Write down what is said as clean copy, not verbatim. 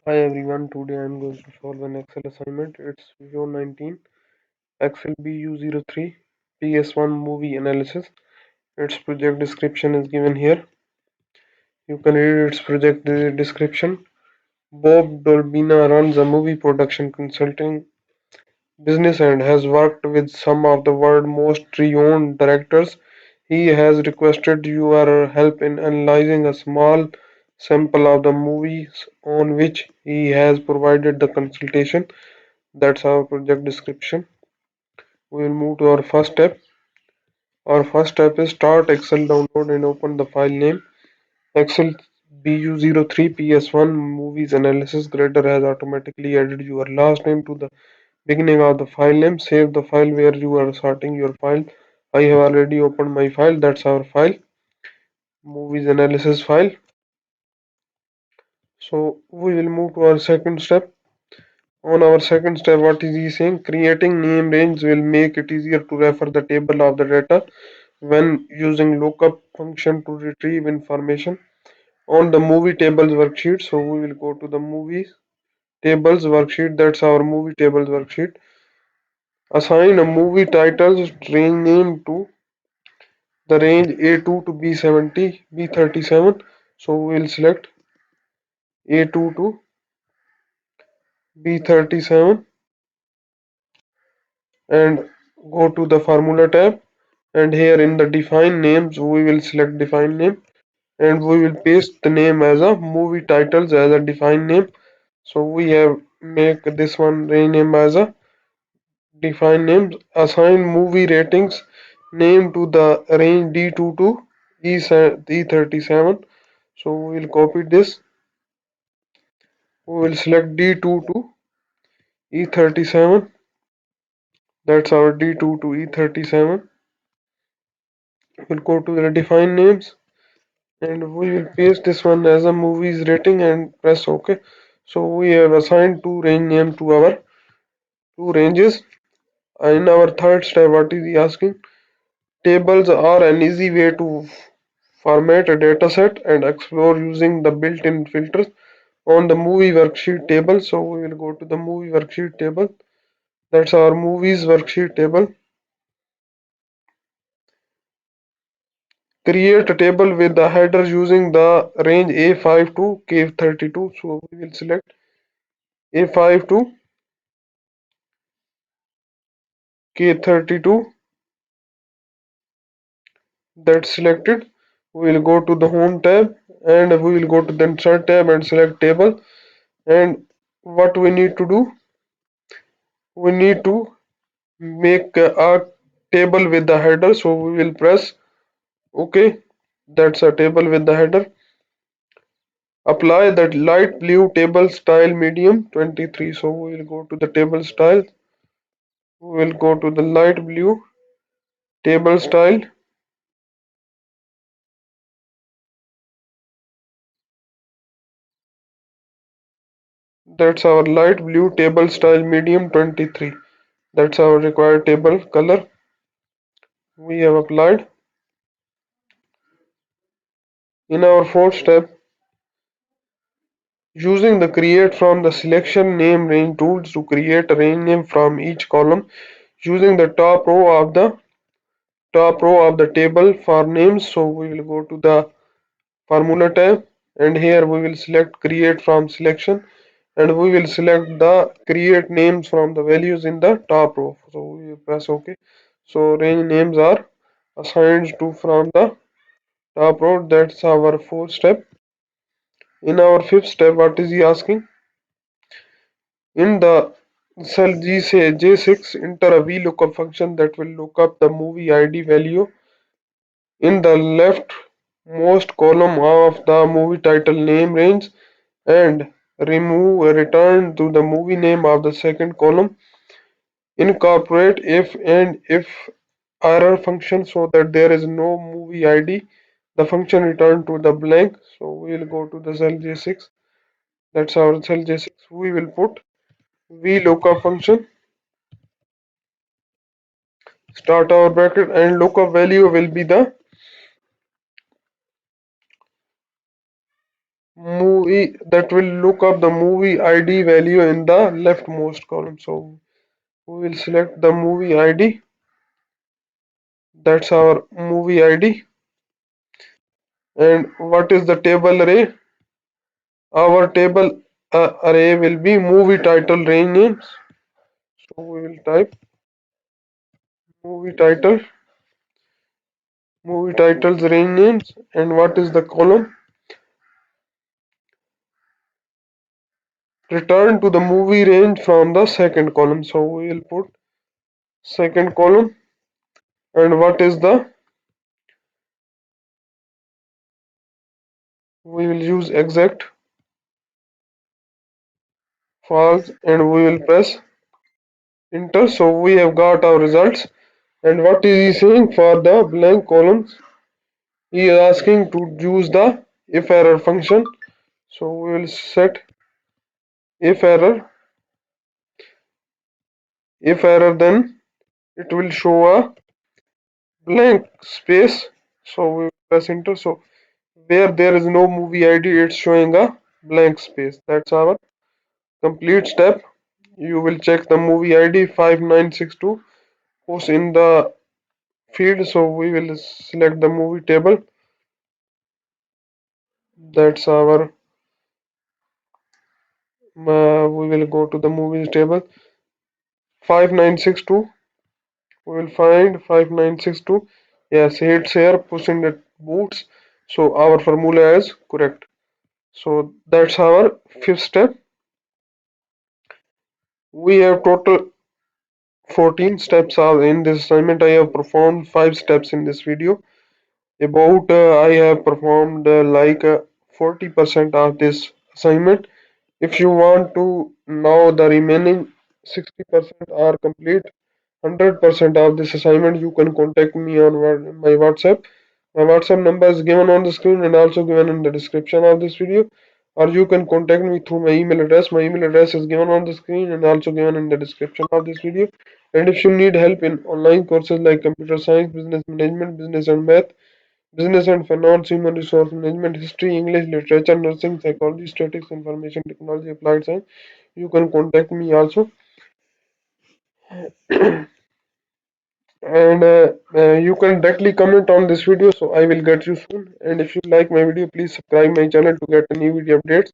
Hi everyone, today I am going to solve an Excel assignment. It's YO19, Excel BU03 PS1 Movie Analysis. Its project description is given here. You can read its project description. Bob Dolbina runs a movie production consulting business and has worked with some of the world's most renowned directors. He has requested your help in analyzing a small sample of the movies on which he has provided the consultation. That's our project description. We will move to our first step. Our first step is start Excel download and open the file name. Excel BU03 PS1 Movies Analysis Grader has automatically added your last name to the beginning of the file name. Save the file where you are sorting your file. I have already opened my file. That's our file, Movies Analysis file. So we will move to our second step. On our second step, what is he saying? Creating name range will make it easier to refer the table of the data when using lookup function to retrieve information on the movie tables worksheet. So we will go to the movie tables worksheet. That's our movie tables worksheet. Assign a movie titles range name to the range A2 to B70, B37. So we will select A2 to B37 and go to the formula tab, and here in the define names we will select define name and we will paste the name as a movie titles as a define name. So we have make this one rename as a define names. Assign movie ratings name to the range D2 to E37. So we will copy this. We will select D2 to E37. That's our D2 to E37. We'll go to the define names and we will paste this one as a movies rating and press OK. So we have assigned two range name to our two ranges. In our third step, what is he asking? Tables are an easy way to format a dataset and explore using the built-in filters on the movie worksheet table. So we will go to the movie worksheet table. That's our movies worksheet table. Create a table with the header using the range A5 to K32. So we will select A5 to K32. That's selected. We will go to the home tab and we will go to the insert tab and select table. And what we need to do, we need to make a table with the header. So we will press OK. That's a table with the header. Apply that light blue table style medium 23. So we will go to the table style. We will go to the light blue table style. That's our light blue table style medium 23. That's our required table color. We have applied. In our fourth step, using the create from the selection name range tools to create a range name from each column, using the top row of the table for names. So we will go to the formula tab and here we will select create from selection and we will select the create names from the values in the top row. So we will press OK. So range names are assigned to from the top row. That's our fourth step. In our fifth step, what is he asking? In the cell J6, enter a VLOOKUP function that will look up the movie ID value in the leftmost column of the movie title name range and return to the movie name of the second column. Incorporate if and if error function so that there is no movie ID. The function return to the blank. So we will go to the cell J6. That's our cell J6. We will put VLOOKUP function, start our bracket, and lookup value will be the movie that will look up the movie ID value in the leftmost column. So we will select the movie ID. That's our movie ID. And what is the table array? Our table array will be movie title range names. So we will type movie title, movie titles range names, and what is the column? Return to the movie range from the second column. So we will put second column, and what is the, we will use exact false, and we will press enter. So we have got our results. And what is he saying for the blank columns? He is asking to use the if error function. So we will set if error. If error, then it will show a blank space. So we press enter. So where there is no movie ID, it's showing a blank space. That's our complete step. You will check the movie ID 5962 post in the field. So we will select the movie table. That's our we will go to the movies table 5962. We will find 5962. Yes, it's here. Push in the boots. So our formula is correct. So that's our fifth step. We have total 14 steps are in this assignment. I have performed 5 steps in this video. About I have performed 40% of this assignment. If you want to know the remaining 60% are complete 100% of this assignment, you can contact me on my WhatsApp. My WhatsApp number is given on the screen and also given in the description of this video. Or you can contact me through my email address. My email address is given on the screen and also given in the description of this video. And if you need help in online courses like computer science, business management, business and math, business and finance, human resource management, history, English, literature, nursing, psychology, statistics, information technology, applied science, you can contact me also. And you can directly comment on this video, so I will get you soon. And if you like my video, please subscribe my channel to get new video updates.